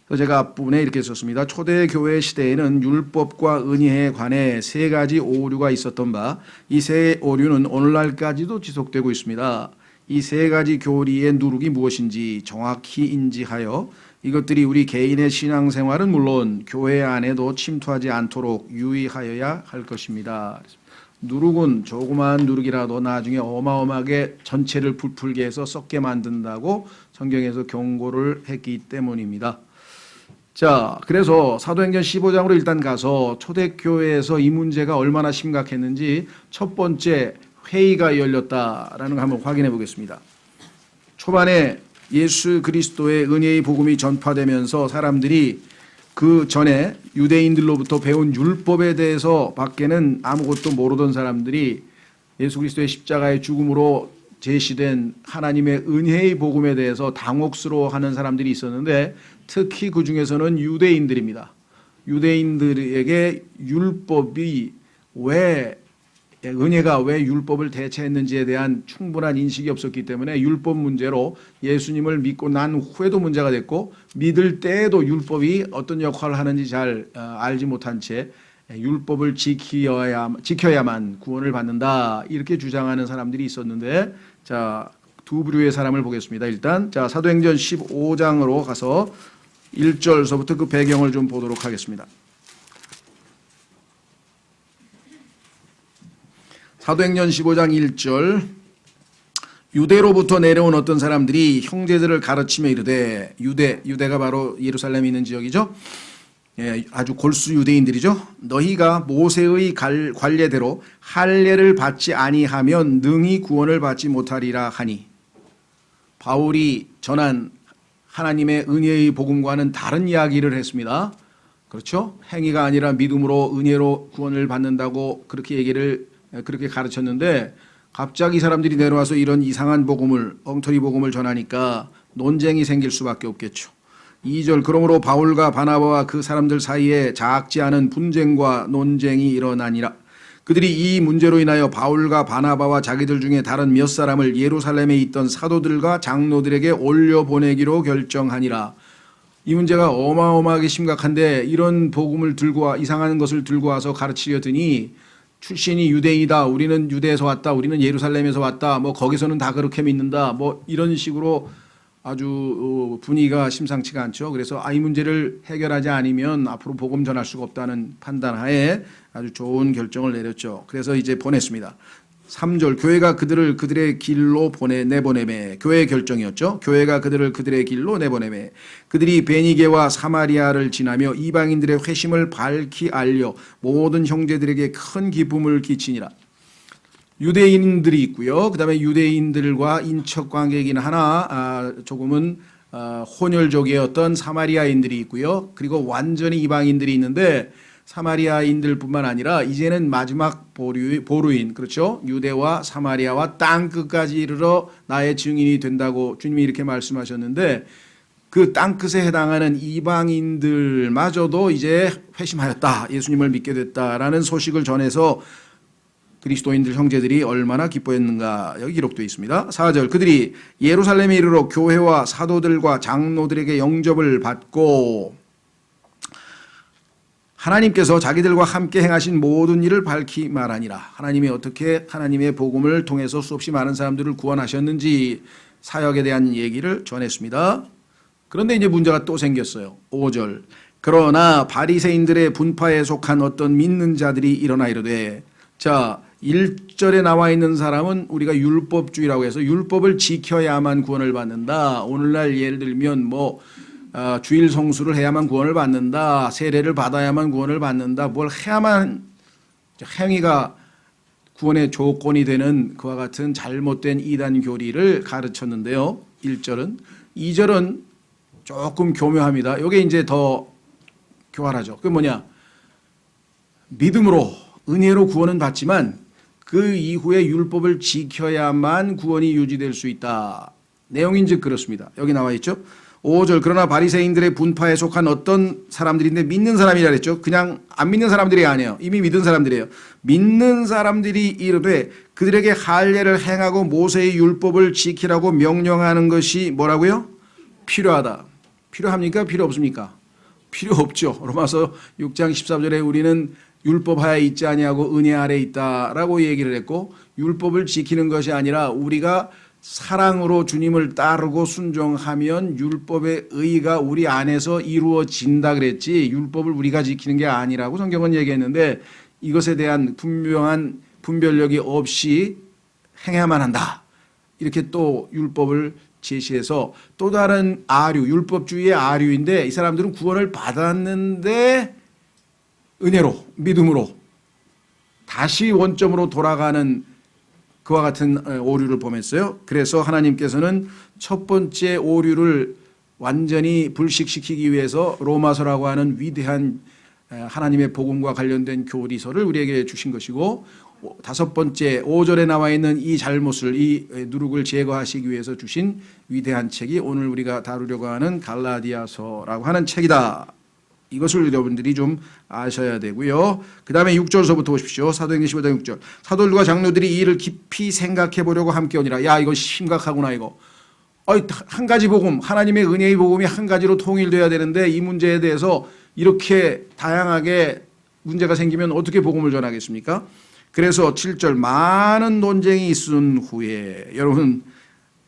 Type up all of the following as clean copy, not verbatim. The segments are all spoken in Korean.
그래서 제가 앞부분에 이렇게 썼습니다. 초대교회 시대에는 율법과 은혜에 관해 세 가지 오류가 있었던 바, 이 세 오류는 오늘날까지도 지속되고 있습니다. 이 세 가지 교리의 누룩이 무엇인지 정확히 인지하여 이것들이 우리 개인의 신앙생활은 물론 교회 안에도 침투하지 않도록 유의하여야 할 것입니다. 누룩은 조그마한 누룩이라도 나중에 어마어마하게 전체를 부풀게 해서 썩게 만든다고 성경에서 경고를 했기 때문입니다. 자, 그래서 사도행전 15장으로 일단 가서 초대교회에서 이 문제가 얼마나 심각했는지 첫 번째 회의가 열렸다라는 걸 한번 확인해 보겠습니다. 초반에 예수 그리스도의 은혜의 복음이 전파되면서 사람들이 그 전에 유대인들로부터 배운 율법에 대해서 밖에는 아무것도 모르던 사람들이 예수 그리스도의 십자가의 죽음으로 제시된 하나님의 은혜의 복음에 대해서 당혹스러워하는 사람들이 있었는데 특히 그 중에서는 유대인들입니다. 유대인들에게 율법이 은혜가 왜 율법을 대체했는지에 대한 충분한 인식이 없었기 때문에 율법 문제로 예수님을 믿고 난 후에도 문제가 됐고 믿을 때에도 율법이 어떤 역할을 하는지 잘 알지 못한 채 율법을 지켜야만 구원을 받는다 이렇게 주장하는 사람들이 있었는데 자, 두 부류의 사람을 보겠습니다. 일단 자, 사도행전 15장으로 가서 1절서부터 그 배경을 좀 보도록 하겠습니다. 사도행전 15장 1절 유대로부터 내려온 어떤 사람들이 형제들을 가르치며 이르되 유대가 바로 예루살렘에 있는 지역이죠. 예, 아주 골수 유대인들이죠. 너희가 모세의 관례대로 할례를 받지 아니하면 능히 구원을 받지 못하리라 하니 바울이 전한 하나님의 은혜의 복음과는 다른 이야기를 했습니다. 그렇죠? 행위가 아니라 믿음으로 은혜로 구원을 받는다고 그렇게 가르쳤는데 갑자기 사람들이 내려와서 이런 이상한 복음을 엉터리 복음을 전하니까 논쟁이 생길 수밖에 없겠죠. 2절 그러므로 바울과 바나바와 그 사람들 사이에 작지 않은 분쟁과 논쟁이 일어나니라. 그들이 이 문제로 인하여 바울과 바나바와 자기들 중에 다른 몇 사람을 예루살렘에 있던 사도들과 장로들에게 올려보내기로 결정하니라. 이 문제가 어마어마하게 심각한데 이런 복음을 이상한 것을 들고 와서 가르치려더니 출신이 유대인이다. 우리는 유대에서 왔다. 우리는 예루살렘에서 왔다. 뭐 거기서는 다 그렇게 믿는다. 뭐 이런 식으로 아주 분위기가 심상치가 않죠. 그래서 이 문제를 해결하지 않으면 앞으로 복음 전할 수가 없다는 판단하에 아주 좋은 결정을 내렸죠. 그래서 이제 보냈습니다. 3절 교회가 그들을 그들의 길로 내보내매 교회의 결정이었죠. 교회가 그들을 그들의 길로 내보내매 그들이 베니게와 사마리아를 지나며 이방인들의 회심을 밝히 알려 모든 형제들에게 큰 기쁨을 끼치니라. 유대인들이 있고요. 그 다음에 유대인들과 인척 관계이긴 하나 조금은 혼혈족의 어떤 사마리아인들이 있고요. 그리고 완전히 이방인들이 있는데 사마리아인들뿐만 아니라 이제는 마지막 보루인 그렇죠. 유대와 사마리아와 땅 끝까지 이르러 나의 증인이 된다고 주님이 이렇게 말씀하셨는데 그 땅 끝에 해당하는 이방인들마저도 이제 회심하였다. 예수님을 믿게 됐다라는 소식을 전해서 그리스도인들 형제들이 얼마나 기뻐했는가 여기 기록되어 있습니다. 4절 그들이 예루살렘에 이르러 교회와 사도들과 장로들에게 영접을 받고 하나님께서 자기들과 함께 행하신 모든 일을 밝히 말하니라. 하나님이 어떻게 하나님의 복음을 통해서 수없이 많은 사람들을 구원하셨는지 사역에 대한 얘기를 전했습니다. 그런데 이제 문제가 또 생겼어요. 5절 그러나 바리새인들의 분파에 속한 어떤 믿는 자들이 일어나 이르되 자 1절에 나와 있는 사람은 우리가 율법주의라고 해서 율법을 지켜야만 구원을 받는다. 오늘날 예를 들면 주일 성수를 해야만 구원을 받는다. 세례를 받아야만 구원을 받는다. 뭘 해야만 행위가 구원의 조건이 되는 그와 같은 잘못된 이단 교리를 가르쳤는데요. 1절은 2절은 조금 교묘합니다. 이게 이제 더 교활하죠. 그게 뭐냐? 믿음으로 은혜로 구원은 받지만 그 이후에 율법을 지켜야만 구원이 유지될 수 있다. 내용인즉 그렇습니다. 여기 나와 있죠. 5절 그러나 바리새인들의 분파에 속한 어떤 사람들인데 믿는 사람이라 그랬죠. 그냥 안 믿는 사람들이 아니에요. 이미 믿은 사람들이에요. 믿는 사람들이 이르되 그들에게 할례를 행하고 모세의 율법을 지키라고 명령하는 것이 뭐라고요? 필요하다. 필요합니까? 필요 없습니까? 필요 없죠. 로마서 6장 14절에 우리는 율법 하에 있지 아니하고 은혜 아래 있다라고 얘기를 했고, 율법을 지키는 것이 아니라 우리가 사랑으로 주님을 따르고 순종하면 율법의 의가 우리 안에서 이루어진다 그랬지, 율법을 우리가 지키는 게 아니라고 성경은 얘기했는데, 이것에 대한 분명한 분별력이 없이 행해야만 한다, 이렇게 또 율법을 제시해서 또 다른 아류, 율법주의의 아류인데, 이 사람들은 구원을 받았는데 은혜로, 믿음으로 다시 원점으로 돌아가는 그와 같은 오류를 범했어요. 그래서 하나님께서는 첫 번째 오류를 완전히 불식시키기 위해서 로마서라고 하는 위대한 하나님의 복음과 관련된 교리서를 우리에게 주신 것이고, 다섯 번째 5절에 나와 있는 이 잘못을, 이 누룩을 제거하시기 위해서 주신 위대한 책이 오늘 우리가 다루려고 하는 갈라디아서라고 하는 책이다. 이것을 여러분들이 좀 아셔야 되고요. 그 다음에 6절서부터 보십시오. 사도행전 15장 6절. 사도들과 장로들이 이 일을 깊이 생각해 보려고 함께 오니라. 야, 이거 심각하구나 이거. 한 가지 복음, 하나님의 은혜의 복음이 한 가지로 통일돼야 되는데 이 문제에 대해서 이렇게 다양하게 문제가 생기면 어떻게 복음을 전하겠습니까? 그래서 7절, 많은 논쟁이 있은 후에, 여러분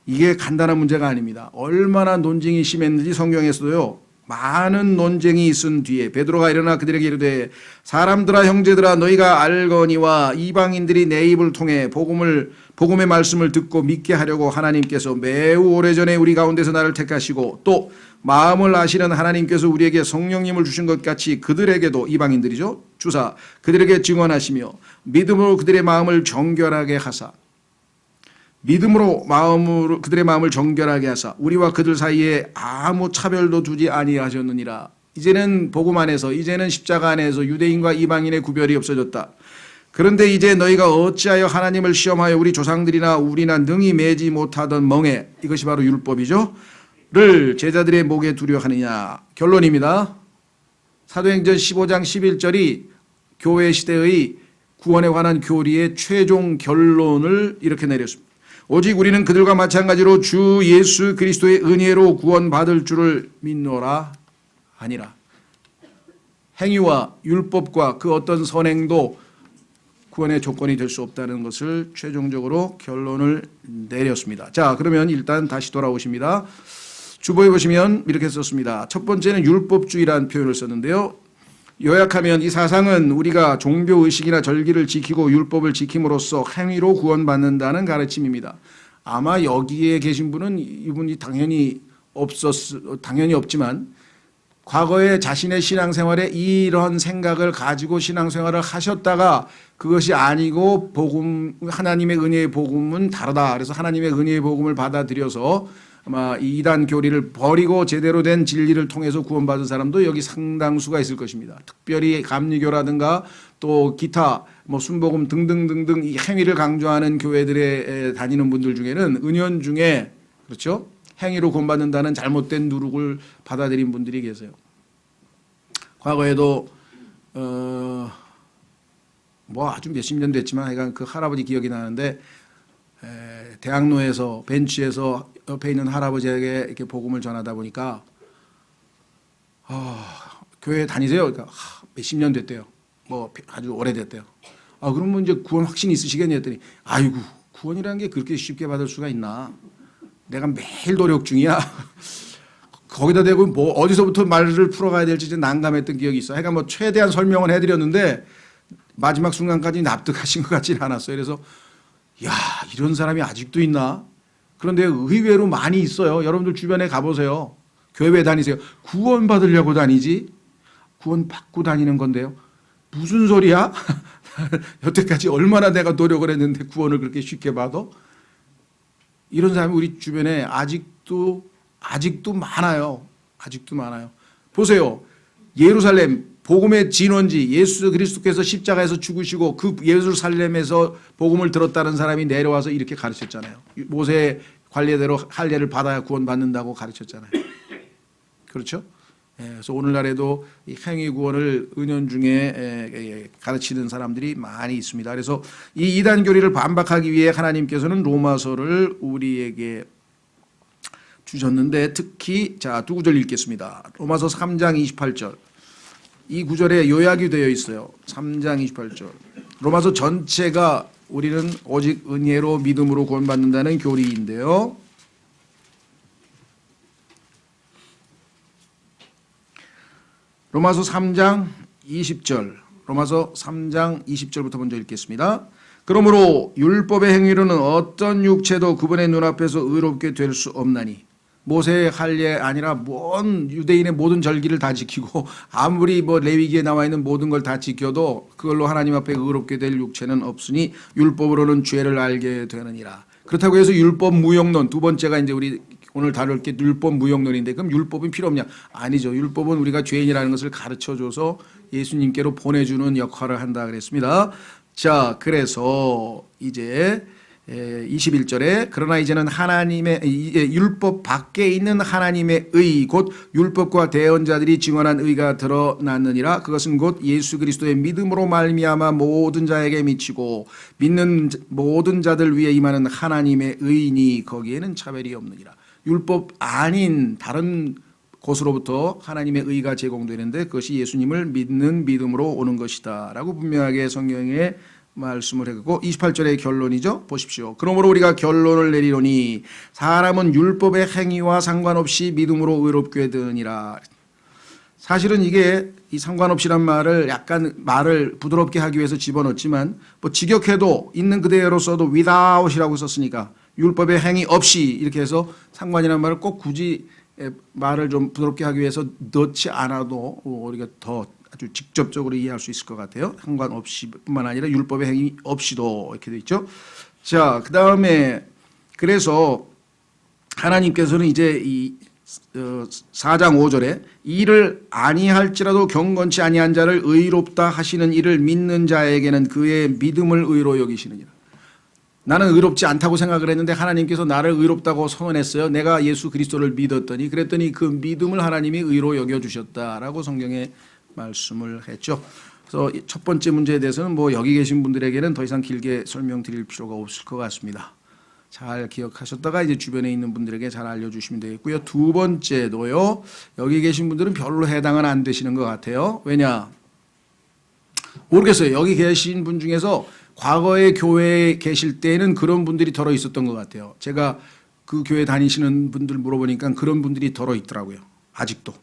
이게 간단한 문제가 아닙니다. 얼마나 논쟁이 심했는지 성경에서도요, 많은 논쟁이 있은 뒤에 베드로가 일어나 그들에게 이르되, 사람들아 형제들아 너희가 알거니와 이방인들이 내 입을 통해 복음의 말씀을 듣고 믿게 하려고 하나님께서 매우 오래전에 우리 가운데서 나를 택하시고 또 마음을 아시는 하나님께서 우리에게 성령님을 주신 것 같이 그들에게도, 이방인들이죠, 주사 그들에게 증언하시며 믿음으로 그들의 마음을 정결하게 하사, 믿음으로 그들의 마음을 정결하게 하사 우리와 그들 사이에 아무 차별도 두지 아니하셨느니라. 이제는 복음 안에서, 이제는 십자가 안에서 유대인과 이방인의 구별이 없어졌다. 그런데 이제 너희가 어찌하여 하나님을 시험하여 우리 조상들이나 우리나 능히 매지 못하던 멍에, 이것이 바로 율법이죠, 를 제자들의 목에 두려 하느냐. 결론입니다. 사도행전 15장 11절이 교회 시대의 구원에 관한 교리의 최종 결론을 이렇게 내렸습니다. 오직 우리는 그들과 마찬가지로 주 예수 그리스도의 은혜로 구원받을 줄을 믿노라 아니라. 행위와 율법과 그 어떤 선행도 구원의 조건이 될 수 없다는 것을 최종적으로 결론을 내렸습니다. 자, 그러면 일단 다시 돌아오십니다. 주보에 보시면 이렇게 썼습니다. 첫 번째는 율법주의라는 표현을 썼는데요, 요약하면 이 사상은 우리가 종교의식이나 절기를 지키고 율법을 지킴으로써 행위로 구원받는다는 가르침입니다. 아마 여기에 계신 분은 이분이 당연히 없지만 과거에 자신의 신앙생활에 이런 생각을 가지고 신앙생활을 하셨다가 그것이 아니고 하나님의 은혜의 복음은 다르다, 그래서 하나님의 은혜의 복음을 받아들여서 아마 이 이단 교리를 버리고 제대로 된 진리를 통해서 구원받은 사람도 여기 상당수가 있을 것입니다. 특별히 감리교라든가 또 기타 순복음 등등등등 이 행위를 강조하는 교회들에 다니는 분들 중에는 은연중에, 그렇죠, 행위로 구원받는다는 잘못된 누룩을 받아들인 분들이 계세요. 과거에도 아주 몇십 년 됐지만 하여간 그 할아버지 기억이 나는데, 대학로에서 벤치에서 옆에 있는 할아버지에게 이렇게 복음을 전하다 보니까 교회 다니세요? 그러니까 몇십 년 됐대요. 아주 오래됐대요. 그러면 이제 구원 확신이 있으시겠니 했더니, 아이고 구원이라는 게 그렇게 쉽게 받을 수가 있나? 내가 매일 노력 중이야. 거기다 대고 어디서부터 말을 풀어가야 될지 이제 난감했던 기억이 있어. 그러니까 최대한 설명을 해드렸는데 마지막 순간까지 납득하신 것 같지는 않았어요. 그래서 야, 이런 사람이 아직도 있나? 그런데 의외로 많이 있어요. 여러분들 주변에 가보세요. 교회 다니세요. 구원 받으려고 다니지? 구원 받고 다니는 건데요. 무슨 소리야? 여태까지 얼마나 내가 노력을 했는데 구원을 그렇게 쉽게 받아? 이런 사람이 우리 주변에 아직도 많아요. 아직도 많아요. 보세요. 예루살렘 복음의 진원지, 예수 그리스도께서 십자가에서 죽으시고 그 예루살렘에서 복음을 들었다는 사람이 내려와서 이렇게 가르쳤잖아요. 모세의 관례대로 할례를 받아야 구원받는다고 가르쳤잖아요. 그렇죠? 그래서 오늘날에도 이 행위 구원을 은연중에 가르치는 사람들이 많이 있습니다. 그래서 이 이단 교리를 반박하기 위해 하나님께서는 로마서를 우리에게 주셨는데 특히 자, 두 구절 읽겠습니다. 로마서 3장 28절. 이 구절에 요약이 되어 있어요. 3장 28절. 로마서 전체가 우리는 오직 은혜로 믿음으로 구원받는다는 교리인데요. 로마서 3장 20절. 로마서 3장 20절부터 먼저 읽겠습니다. 그러므로 율법의 행위로는 어떤 육체도 그분의 눈앞에서 의롭게 될 수 없나니 모세의 할례 아니라 뭔 유대인의 모든 절기를 다 지키고 아무리 뭐 레위기에 나와 있는 모든 걸 다 지켜도 그걸로 하나님 앞에 의롭게 될 육체는 없으니 율법으로는 죄를 알게 되느니라. 그렇다고 해서 율법 무용론 두 번째가 이제 우리 오늘 다룰 게 율법 무용론인데 그럼 율법은 필요 없냐? 아니죠. 율법은 우리가 죄인이라는 것을 가르쳐줘서 예수님께로 보내주는 역할을 한다 그랬습니다. 자, 그래서 이제 21절에 그러나 이제는 하나님의 율법 밖에 있는 하나님의 의 곧 율법과 대언자들이 증언한 의가 드러났느니라. 그것은 곧 예수 그리스도의 믿음으로 말미암아 모든 자에게 미치고 믿는 모든 자들 위에 임하는 하나님의 의니 거기에는 차별이 없느니라. 율법 아닌 다른 곳으로부터 하나님의 의가 제공되는데 그것이 예수님을 믿는 믿음으로 오는 것이다 라고 분명하게 성경에 말씀을 했고 28절의 결론이죠. 보십시오. 그러므로 우리가 결론을 내리노니 사람은 율법의 행위와 상관없이 믿음으로 의롭게 되느니라. 사실은 이게 이 상관없이란 말을 약간 말을 부드럽게 하기 위해서 집어넣었지만 뭐 직역해도 있는 그대로 써도 without이라고 썼으니까 율법의 행위 없이 이렇게 해서 상관이라는 말을 꼭 굳이 말을 좀 부드럽게 하기 위해서 넣지 않아도 우리가 더 아주 직접적으로 이해할 수 있을 것 같아요. 상관없이 뿐만 아니라 율법의 행위 없이도 이렇게 돼 있죠. 자, 그 다음에 그래서 하나님께서는 이제 이 4장 5절에 이를 아니할지라도 경건치 아니한 자를 의롭다 하시는 이를 믿는 자에게는 그의 믿음을 의로 여기시느니라. 나는 의롭지 않다고 생각을 했는데 하나님께서 나를 의롭다고 선언했어요. 내가 예수 그리스도를 믿었더니 그랬더니 그 믿음을 하나님이 의로 여겨주셨다라고 성경에 말씀을 했죠. 그래서 첫 번째 문제에 대해서는 뭐 여기 계신 분들에게는 더 이상 길게 설명드릴 필요가 없을 것 같습니다. 잘 기억하셨다가 이제 주변에 있는 분들에게 잘 알려주시면 되겠고요. 두 번째도요. 여기 계신 분들은 별로 해당은 안 되시는 것 같아요. 왜냐? 모르겠어요. 여기 계신 분 중에서 과거에 교회에 계실 때는 그런 분들이 덜어 있었던 것 같아요. 제가 그 교회 다니시는 분들 물어보니까 그런 분들이 덜어 있더라고요. 아직도.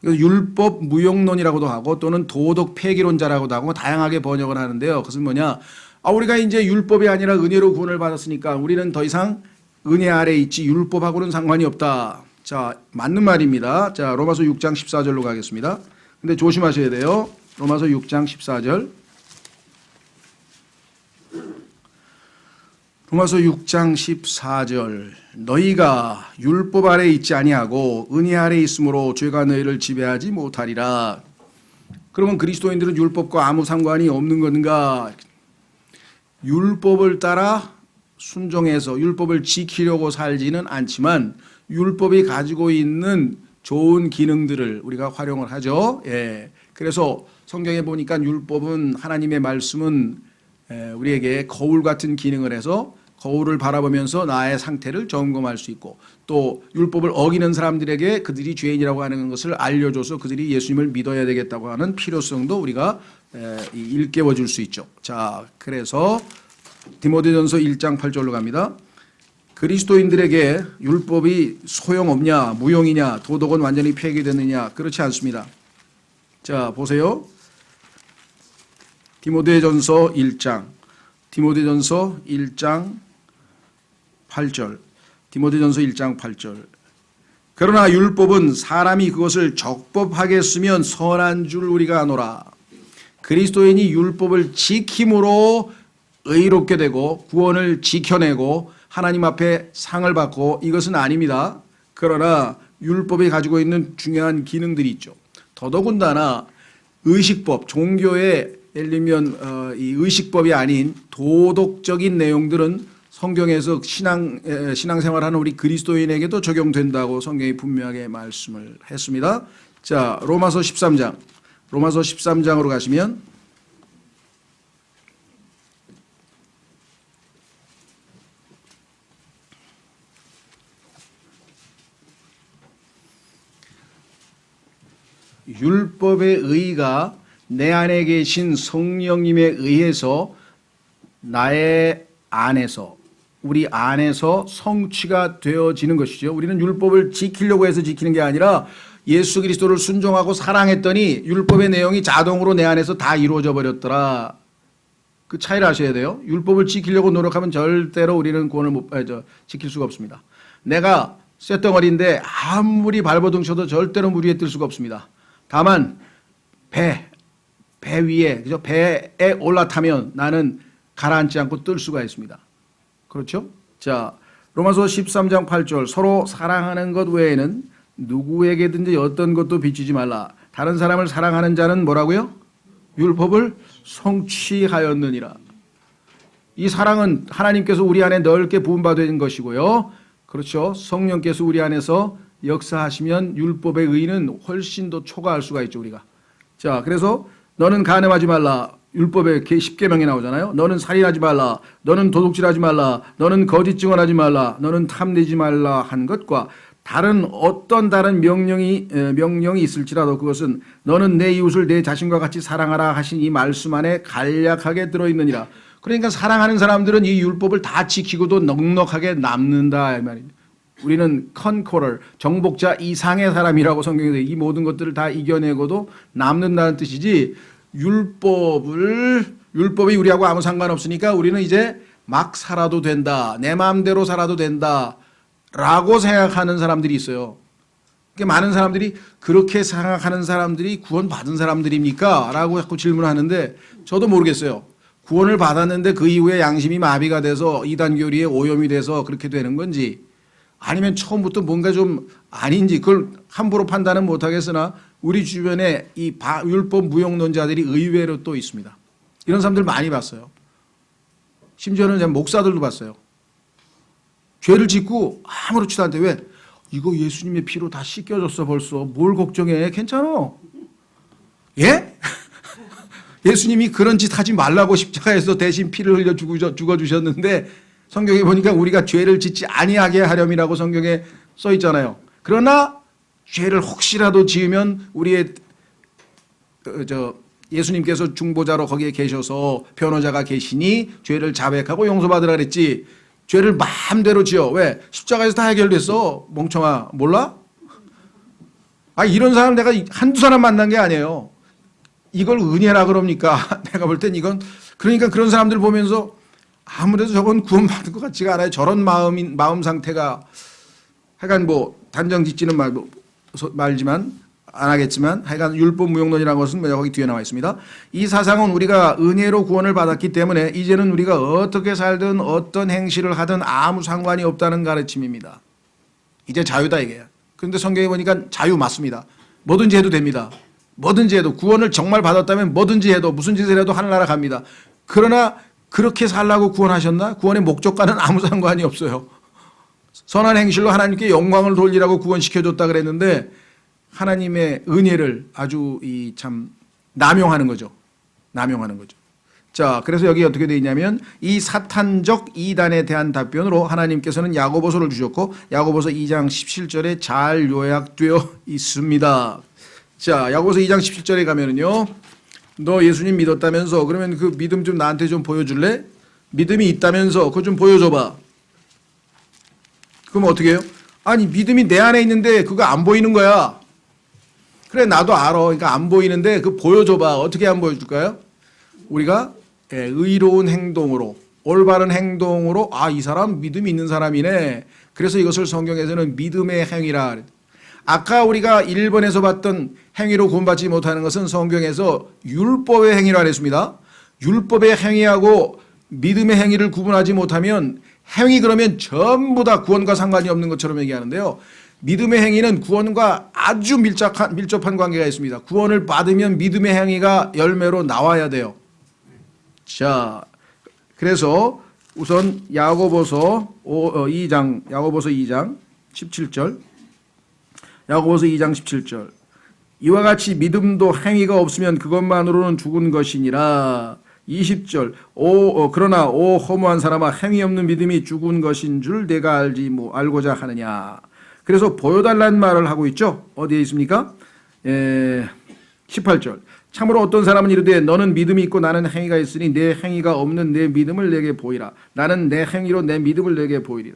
율법 무용론이라고도 하고 또는 도덕 폐기론자라고도 하고 다양하게 번역을 하는데요. 그것은 뭐냐? 우리가 이제 율법이 아니라 은혜로 구원을 받았으니까 우리는 더 이상 은혜 아래 있지 율법하고는 상관이 없다. 자, 맞는 말입니다. 자, 로마서 6장 14절로 가겠습니다. 근데 조심하셔야 돼요. 로마서 6장 14절. 로마서 6장 14절 너희가 율법 아래 있지 아니하고 은혜 아래 있으므로 죄가 너희를 지배하지 못하리라. 그러면 그리스도인들은 율법과 아무 상관이 없는 건가? 율법을 따라 순종해서 율법을 지키려고 살지는 않지만 율법이 가지고 있는 좋은 기능들을 우리가 활용을 하죠. 예. 그래서 성경에 보니까 율법은 하나님의 말씀은 우리에게 거울 같은 기능을 해서 거울을 바라보면서 나의 상태를 점검할 수 있고 또 율법을 어기는 사람들에게 그들이 죄인이라고 하는 것을 알려줘서 그들이 예수님을 믿어야 되겠다고 하는 필요성도 우리가 일깨워 줄 수 있죠. 자, 그래서 디모데전서 1장 8절로 갑니다. 그리스도인들에게 율법이 소용없냐 무용이냐 도덕은 완전히 폐기되느냐 그렇지 않습니다. 자, 보세요. 디모데전서 1장 8절. 디모데전서 1장 8절. 그러나 율법은 사람이 그것을 적법하게 쓰면 선한 줄 우리가 아노라. 그리스도인이 율법을 지킴으로 의롭게 되고 구원을 지켜내고 하나님 앞에 상을 받고 이것은 아닙니다. 그러나 율법이 가지고 있는 중요한 기능들이 있죠. 더더군다나 의식법, 종교의 예를 들면 이 의식법이 아닌 도덕적인 내용들은 성경에서 신앙생활하는 우리 그리스도인에게도 적용된다고 성경이 분명하게 말씀을 했습니다. 자, 로마서 13장으로 가시면 율법의 의가 내 안에 계신 성령님에 의해서 나의 안에서 우리 안에서 성취가 되어지는 것이죠. 우리는 율법을 지키려고 해서 지키는 게 아니라 예수 그리스도를 순종하고 사랑했더니 율법의 내용이 자동으로 내 안에서 다 이루어져 버렸더라. 그 차이를 아셔야 돼요. 율법을 지키려고 노력하면 절대로 우리는 구원을 지킬 수가 없습니다. 내가 쇳덩어리인데 아무리 발버둥 쳐도 절대로 물 위에 뜰 수가 없습니다. 다만 배 위에, 그죠? 배에 올라타면 나는 가라앉지 않고 뜰 수가 있습니다. 그렇죠? 자, 로마서 13장 8절 서로 사랑하는 것 외에는 누구에게든지 어떤 것도 비추지 말라. 다른 사람을 사랑하는 자는 뭐라고요? 율법을 성취하였느니라. 이 사랑은 하나님께서 우리 안에 넓게 부음받은 것이고요. 그렇죠? 성령께서 우리 안에서 역사하시면 율법의 의는 훨씬 더 초과할 수가 있죠, 우리가. 자, 그래서 너는 간음하지 말라. 율법에 10계명이 나오잖아요. 너는 살인하지 말라. 너는 도둑질하지 말라. 너는 거짓 증언하지 말라. 너는 탐내지 말라 한 것과 어떤 다른 명령이 있을지라도 그것은 너는 내 이웃을 내 자신과 같이 사랑하라 하신 이 말씀 안에 간략하게 들어있느니라. 그러니까 사랑하는 사람들은 이 율법을 다 지키고도 넉넉하게 남는다 이 말입니다. 우리는 컨코럴, 정복자 이상의 사람이라고 성경에서 이 모든 것들을 다 이겨내고도 남는다는 뜻이지, 율법이 우리하고 아무 상관없으니까 우리는 이제 막 살아도 된다, 내 마음대로 살아도 된다 라고 생각하는 사람들이 있어요. 그러니까 많은 사람들이 그렇게 생각하는 사람들이 구원받은 사람들입니까? 라고 자꾸 질문하는데 저도 모르겠어요. 구원을 받았는데 그 이후에 양심이 마비가 돼서 이단 교리에 오염이 돼서 그렇게 되는 건지, 아니면 처음부터 뭔가 좀 아닌지 그걸 함부로 판단은 못하겠으나 우리 주변에 이 율법 무용론자들이 의외로 또 있습니다. 이런 사람들 많이 봤어요. 심지어는 목사들도 봤어요. 죄를 짓고 아무렇지도 않대. 왜? 이거 예수님의 피로 다 씻겨졌어 벌써. 뭘 걱정해. 괜찮아. 예? 예수님이 그런 짓 하지 말라고 십자가에서 대신 피를 흘려 죽어주셨는데 성경에 보니까 우리가 죄를 짓지 아니하게 하렴이라고 성경에 써 있잖아요. 그러나 죄를 혹시라도 지으면 우리의 예수님께서 중보자로 거기에 계셔서 변호자가 계시니 죄를 자백하고 용서받으라 그랬지. 죄를 마음대로 지어. 왜? 십자가에서 다 해결됐어. 멍청아. 몰라? 이런 사람 내가 한두 사람 만난 게 아니에요. 이걸 은혜라 그럽니까? 내가 볼 땐 이건, 그러니까 그런 사람들 보면서 아무래도 저건 구원받은 것 같지가 않아요. 저런 마음 상태가, 하여간 단정 짓지는 말지만, 안 하겠지만, 하여간 율법 무용론이라는 것은 거기 뒤에 나와 있습니다. 이 사상은 우리가 은혜로 구원을 받았기 때문에 이제는 우리가 어떻게 살든 어떤 행실을 하든 아무 상관이 없다는 가르침입니다. 이제 자유다 이게요. 그런데 성경에 보니까 자유 맞습니다. 뭐든지 해도 됩니다. 뭐든지 해도, 구원을 정말 받았다면 뭐든지 해도, 무슨 짓을 해도 하늘나라 갑니다. 그러나 그렇게 살라고 구원하셨나? 구원의 목적과는 아무 상관이 없어요. 선한 행실로 하나님께 영광을 돌리라고 구원시켜줬다 그랬는데 하나님의 은혜를 아주 참 남용하는 거죠. 남용하는 거죠. 자, 그래서 여기 어떻게 되어 있냐면 이 사탄적 이단에 대한 답변으로 하나님께서는 야고보서를 주셨고 야고보서 2장 17절에 잘 요약되어 있습니다. 자, 야고보서 2장 17절에 가면은요. 너 예수님 믿었다면서, 그러면 그 믿음 좀 나한테 좀 보여줄래? 믿음이 있다면서 그거 좀 보여줘봐. 그럼 어떻게 해요? 아니, 믿음이 내 안에 있는데 그거 안 보이는 거야. 그래, 나도 알아. 그러니까 안 보이는데 그거 보여줘봐. 어떻게 안 보여줄까요? 우리가 의로운 행동으로, 올바른 행동으로, 이 사람 믿음이 있는 사람이네. 그래서 이것을 성경에서는 믿음의 행위라 그래요. 아까 우리가 1번에서 봤던 행위로 구원받지 못하는 것은 성경에서 율법의 행위라 했습니다. 율법의 행위하고 믿음의 행위를 구분하지 못하면 행위 그러면 전부 다 구원과 상관이 없는 것처럼 얘기하는데요. 믿음의 행위는 구원과 아주 밀접한 관계가 있습니다. 구원을 받으면 믿음의 행위가 열매로 나와야 돼요. 자, 그래서 우선 야고보서 2장 17절. 야고보서 2장 17절. 이와 같이 믿음도 행위가 없으면 그것만으로는 죽은 것이니라. 20절. 그러나 허무한 사람아, 행위 없는 믿음이 죽은 것인 줄 내가 알고자 하느냐. 그래서 보여달라는 말을 하고 있죠. 어디에 있습니까? 18절. 참으로 어떤 사람은 이르되 너는 믿음이 있고 나는 행위가 있으니 내 행위가 없는 내 믿음을 내게 보이라. 나는 내 행위로 내 믿음을 내게 보이리라.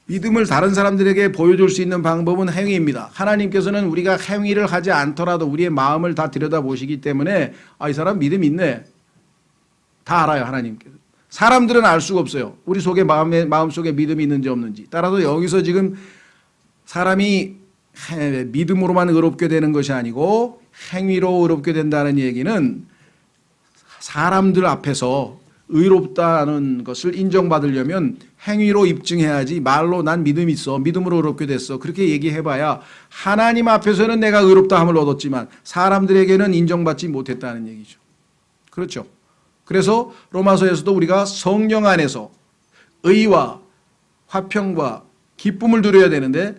믿음을 다른 사람들에게 보여줄 수 있는 방법은 행위입니다. 하나님께서는 우리가 행위를 하지 않더라도 우리의 마음을 다 들여다보시기 때문에 이 사람 믿음 있네. 다 알아요, 하나님께서. 사람들은 알 수가 없어요. 우리 속에 마음속에 믿음이 있는지 없는지. 따라서 여기서 지금 사람이 믿음으로만 의롭게 되는 것이 아니고 행위로 의롭게 된다는 얘기는 사람들 앞에서 의롭다는 것을 인정받으려면 행위로 입증해야지 말로 난 믿음이 있어. 믿음으로 의롭게 됐어. 그렇게 얘기해봐야 하나님 앞에서는 내가 의롭다함을 얻었지만 사람들에게는 인정받지 못했다는 얘기죠. 그렇죠. 그래서 로마서에서도 우리가 성령 안에서 의와 화평과 기쁨을 누려야 되는데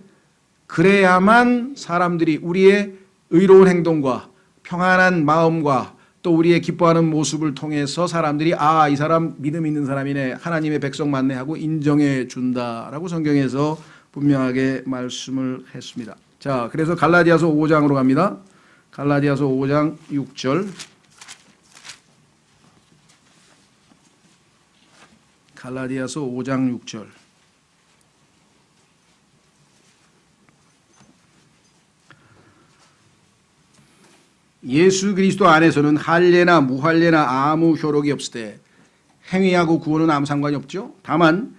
그래야만 사람들이 우리의 의로운 행동과 평안한 마음과 또 우리의 기뻐하는 모습을 통해서 사람들이 이 사람 믿음 있는 사람이네, 하나님의 백성 맞네 하고 인정해 준다라고 성경에서 분명하게 말씀을 했습니다. 자, 그래서 갈라디아서 5장으로 갑니다. 갈라디아서 5장 6절. 갈라디아서 5장 6절. 예수 그리스도 안에서는 할례나 무할례나 아무 효력이 없을 때 행위하고 구원은 아무 상관이 없죠. 다만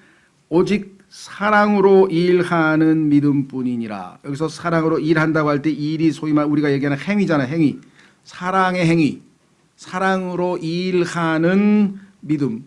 오직 사랑으로 일하는 믿음뿐이니라. 여기서 사랑으로 일한다고 할 때 일이 소위 말 우리가 얘기하는 행위잖아요. 행위. 사랑의 행위. 사랑으로 일하는 믿음.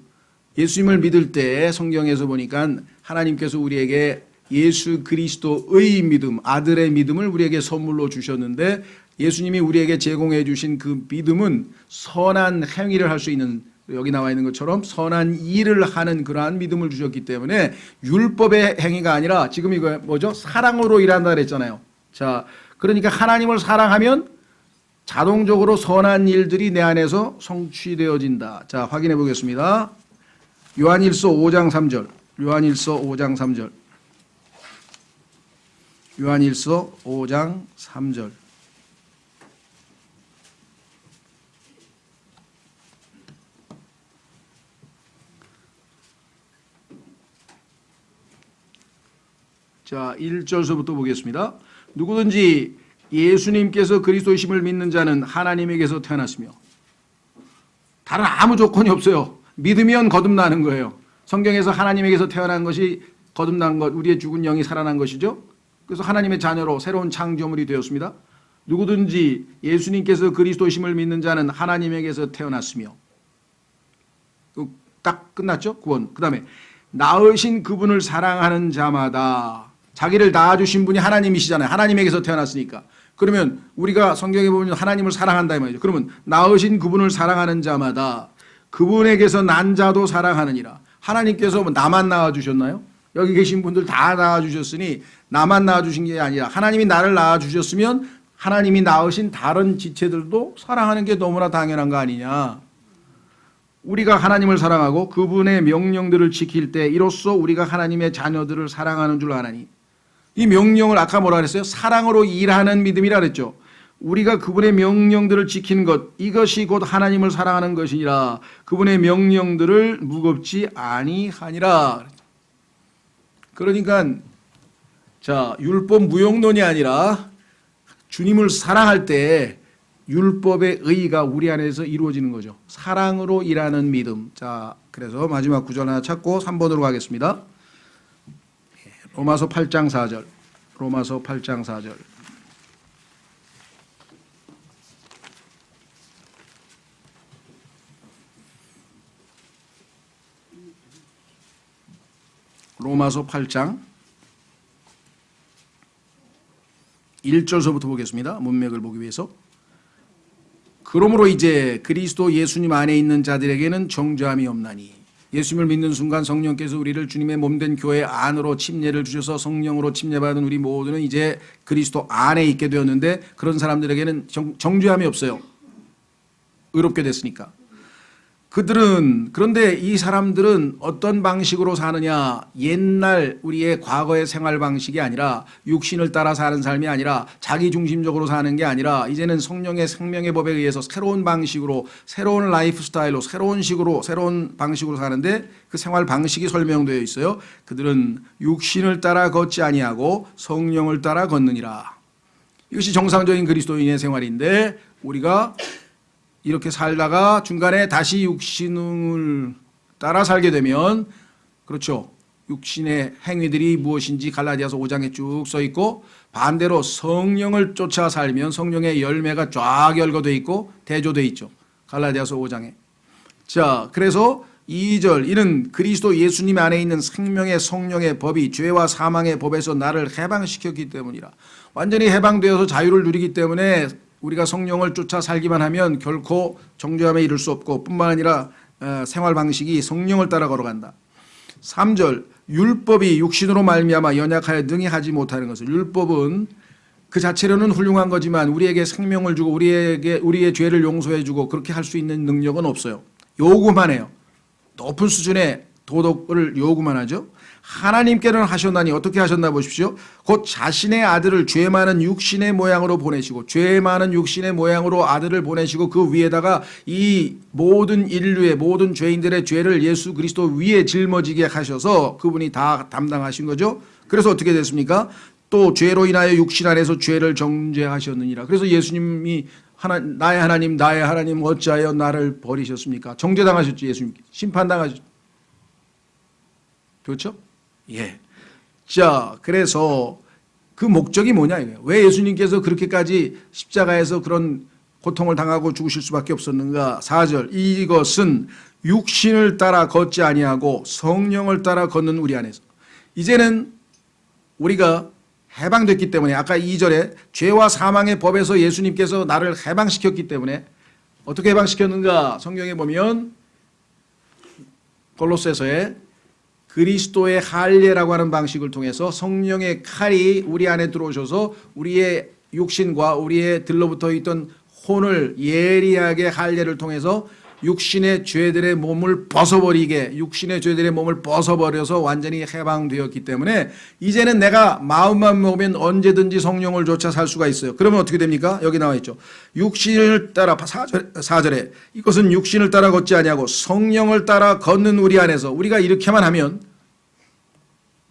예수님을 믿을 때 성경에서 보니까 하나님께서 우리에게 예수 그리스도의 믿음, 아들의 믿음을 우리에게 선물로 주셨는데 예수님이 우리에게 제공해 주신 그 믿음은 선한 행위를 할 수 있는, 여기 나와 있는 것처럼 선한 일을 하는 그러한 믿음을 주셨기 때문에 율법의 행위가 아니라 지금 이거 뭐죠? 사랑으로 일한다 그랬잖아요. 자, 그러니까 하나님을 사랑하면 자동적으로 선한 일들이 내 안에서 성취되어진다. 자, 확인해 보겠습니다. 요한일서 5장 3절. 요한일서 5장 3절. 요한일서 5장 3절. 자, 1절서부터 보겠습니다. 누구든지 예수님께서 그리스도이심을 믿는 자는 하나님에게서 태어났으며 다른 아무 조건이 없어요. 믿으면 거듭나는 거예요. 성경에서 하나님에게서 태어난 것이 거듭난 것, 우리의 죽은 영이 살아난 것이죠. 그래서 하나님의 자녀로 새로운 창조물이 되었습니다. 누구든지 예수님께서 그리스도이심을 믿는 자는 하나님에게서 태어났으며, 딱 끝났죠? 구원. 그 다음에 낳으신 그분을 사랑하는 자마다, 자기를 낳아주신 분이 하나님이시잖아요. 하나님에게서 태어났으니까. 그러면 우리가 성경에 보면 하나님을 사랑한다 이 말이죠. 그러면 낳으신 그분을 사랑하는 자마다 그분에게서 난 자도 사랑하느니라. 하나님께서 나만 낳아주셨나요? 여기 계신 분들 다 낳아주셨으니 나만 낳아주신 게 아니라 하나님이 나를 낳아주셨으면 하나님이 낳으신 다른 지체들도 사랑하는 게 너무나 당연한 거 아니냐. 우리가 하나님을 사랑하고 그분의 명령들을 지킬 때 이로써 우리가 하나님의 자녀들을 사랑하는 줄 아나니, 이 명령을 아까 뭐라 그랬어요? 사랑으로 일하는 믿음이라 그랬죠. 우리가 그분의 명령들을 지키는 것, 이것이 곧 하나님을 사랑하는 것이니라. 그분의 명령들을 무겁지 아니하니라. 그러니까 자, 율법 무용론이 아니라 주님을 사랑할 때 율법의 의의가 우리 안에서 이루어지는 거죠. 사랑으로 일하는 믿음. 자, 그래서 마지막 구절 하나 찾고 3번으로 가겠습니다. 로마서 8장 4절. 로마서 8장 4절. 로마서 8장 1절서부터 보겠습니다. 문맥을 보기 위해서. 그러므로 이제 그리스도 예수님 안에 있는 자들에게는 정죄함이 없나니, 예수님을 믿는 순간 성령께서 우리를 주님의 몸된 교회 안으로 침례를 주셔서 성령으로 침례받은 우리 모두는 이제 그리스도 안에 있게 되었는데, 그런 사람들에게는 정죄함이 없어요. 의롭게 됐으니까. 그런데 이 사람들은 어떤 방식으로 사느냐? 옛날 우리의 과거의 생활 방식이 아니라 육신을 따라 사는 삶이 아니라 자기 중심적으로 사는 게 아니라 이제는 성령의 생명의 법에 의해서 새로운 방식으로, 새로운 라이프 스타일로, 새로운 식으로, 새로운 방식으로 사는데 그 생활 방식이 설명되어 있어요. 그들은 육신을 따라 걷지 아니하고 성령을 따라 걷느니라. 이것이 정상적인 그리스도인의 생활인데 우리가 이렇게 살다가 중간에 다시 육신을 따라 살게 되면, 그렇죠, 육신의 행위들이 무엇인지 갈라디아서 5장에 쭉 써 있고, 반대로 성령을 쫓아 살면 성령의 열매가 쫙 열거되어 있고 대조되어 있죠, 갈라디아서 5장에. 자, 그래서 2절, 이는 그리스도 예수님 안에 있는 생명의 성령의 법이 죄와 사망의 법에서 나를 해방시켰기 때문이라. 완전히 해방되어서 자유를 누리기 때문에 우리가 성령을 쫓아 살기만 하면 결코 정죄함에 이를 수 없고, 뿐만 아니라 생활 방식이 성령을 따라 걸어간다. 3절, 율법이 육신으로 말미암아 연약하여 능히 하지 못하는 것을. 율법은 그 자체로는 훌륭한 거지만 우리에게 생명을 주고 우리의 죄를 용서해 주고 그렇게 할 수 있는 능력은 없어요. 요구만 해요. 높은 수준의 도덕을 요구만 하죠. 하나님께는 하셨나니 어떻게 하셨나 보십시오. 곧 자신의 아들을 죄 많은 육신의 모양으로 보내시고, 죄 많은 육신의 모양으로 아들을 보내시고 그 위에다가 이 모든 인류의 모든 죄인들의 죄를 예수 그리스도 위에 짊어지게 하셔서 그분이 다 담당하신 거죠. 그래서 어떻게 됐습니까? 또 죄로 인하여 육신 안에서 죄를 정죄하셨느니라. 그래서 예수님이 나의 하나님 어찌하여 나를 버리셨습니까? 정죄당하셨죠. 예수님 심판당하셨죠. 그렇죠? 예. 자, 그래서 그 목적이 뭐냐 이거예요. 왜 예수님께서 그렇게까지 십자가에서 그런 고통을 당하고 죽으실 수밖에 없었는가? 4절, 이것은 육신을 따라 걷지 아니하고 성령을 따라 걷는 우리 안에서. 이제는 우리가 해방됐기 때문에, 아까 2절에 죄와 사망의 법에서 예수님께서 나를 해방시켰기 때문에, 어떻게 해방시켰는가? 성경에 보면 골로새서에 그리스도의 할례라고 하는 방식을 통해서 성령의 칼이 우리 안에 들어오셔서 우리의 육신과 우리의 들러붙어 있던 혼을 예리하게 할례를 통해서 육신의 죄들의 몸을 벗어버려서 완전히 해방되었기 때문에 이제는 내가 마음만 먹으면 언제든지 성령을 쫓아 살 수가 있어요. 그러면 어떻게 됩니까? 여기 나와 있죠. 육신을 따라 4절에 이것은 육신을 따라 걷지 아니하고 성령을 따라 걷는 우리 안에서, 우리가 이렇게만 하면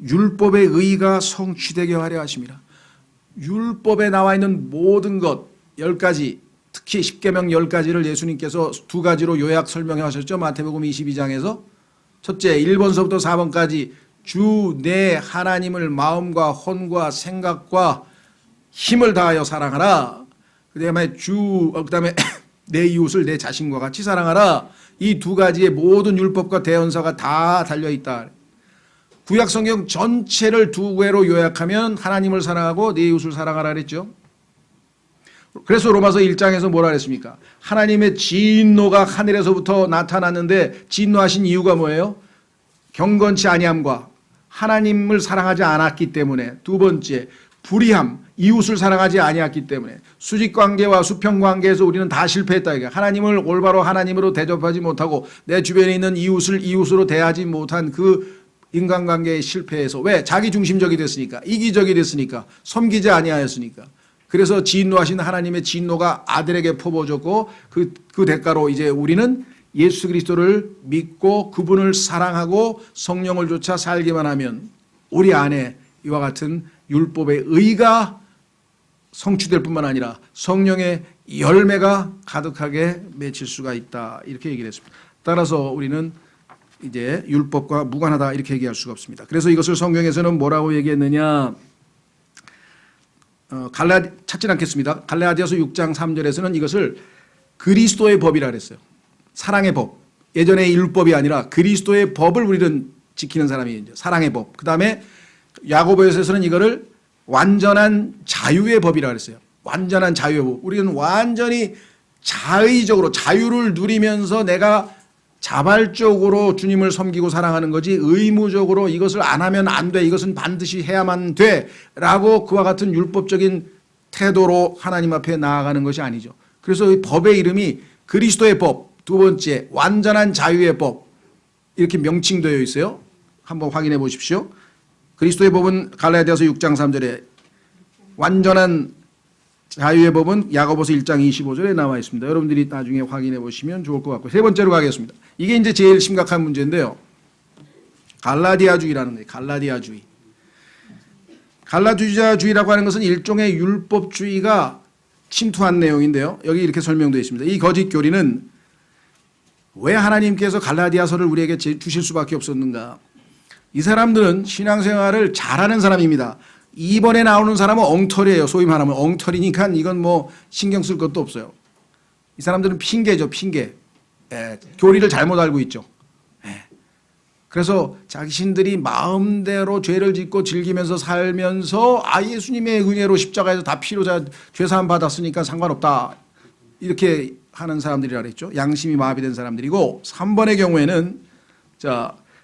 율법의 의가 성취되게 하려 하심이라. 율법에 나와 있는 모든 것 10가지, 특히 10계명 10가지를 예수님께서 2가지로 요약 설명해 하셨죠. 마태복음 22장에서 첫째 1번서부터 4번까지 주 내 하나님을 마음과 혼과 생각과 힘을 다하여 사랑하라. 그다음에 내 이웃을 내 자신과 같이 사랑하라. 이 2가지의 모든 율법과 대언서가 다 달려있다. 구약성경 전체를 2개로 요약하면 하나님을 사랑하고 내 이웃을 사랑하라 그랬죠. 그래서 로마서 1장에서 뭐라 그랬습니까? 하나님의 진노가 하늘에서부터 나타났는데 진노하신 이유가 뭐예요? 경건치 아니함과 하나님을 사랑하지 않았기 때문에. 2번째, 불의함, 이웃을 사랑하지 아니했기 때문에. 수직관계와 수평관계에서 우리는 다 실패했다. 이게 하나님을 올바로 하나님으로 대접하지 못하고 내 주변에 있는 이웃을 이웃으로 대하지 못한 그 인간관계의 실패에서. 왜? 자기 중심적이 됐으니까, 이기적이 됐으니까, 섬기지 아니하였으니까. 그래서 진노하신 하나님의 진노가 아들에게 퍼부어졌고 그 대가로 이제 우리는 예수 그리스도를 믿고 그분을 사랑하고 성령을 쫓아 살기만 하면 우리 안에 이와 같은 율법의 의가 성취될 뿐만 아니라 성령의 열매가 가득하게 맺힐 수가 있다. 이렇게 얘기를 했습니다. 따라서 우리는 이제 율법과 무관하다 이렇게 얘기할 수가 없습니다. 그래서 이것을 성경에서는 뭐라고 얘기했느냐? 찾진 않겠습니다. 갈라디아서 6장 3절에서는 이것을 그리스도의 법이라 그랬어요. 사랑의 법. 예전의 율법이 아니라 그리스도의 법을 우리는 지키는 사람이 사랑의 법. 그 다음에 야고보서에서는 이거를 완전한 자유의 법이라 그랬어요. 완전한 자유의 법. 우리는 완전히 자의적으로 자유를 누리면서 내가 자발적으로 주님을 섬기고 사랑하는 거지 의무적으로 이것을 안 하면 안 돼, 이것은 반드시 해야만 돼 라고 그와 같은 율법적인 태도로 하나님 앞에 나아가는 것이 아니죠. 그래서 이 법의 이름이 그리스도의 법, 두 번째, 완전한 자유의 법. 이렇게 명칭되어 있어요. 한번 확인해 보십시오. 그리스도의 법은 갈라디아서 6장 3절에, 완전한 자유의 법은 야고보서 1장 25절에 나와 있습니다. 여러분들이 나중에 확인해 보시면 좋을 것 같고, 세 번째로 가겠습니다. 이게 이제 제일 심각한 문제인데요. 갈라디아주의라는 거예요. 갈라디아주의. 갈라디아주의라고 하는 것은 일종의 율법주의가 침투한 내용인데요. 여기 이렇게 설명되어 있습니다. 이 거짓 교리는 왜 하나님께서 갈라디아서를 우리에게 주실 수밖에 없었는가? 이 사람들은 신앙생활을 잘하는 사람입니다. 이번에 나오는 사람은 엉터리예요. 소위 말하면 엉터리니까 이건 뭐 신경 쓸 것도 없어요. 이 사람들은 핑계죠, 핑계. 교리를 잘못 알고 있죠. 그래서 자신들이 마음대로 죄를 짓고 즐기면서 살면서 예수님의 은혜로 십자가에서 다 피로 죄사함 받았으니까 상관없다. 이렇게 하는 사람들이라 그랬죠. 양심이 마비된 사람들이고, 3번의 경우에는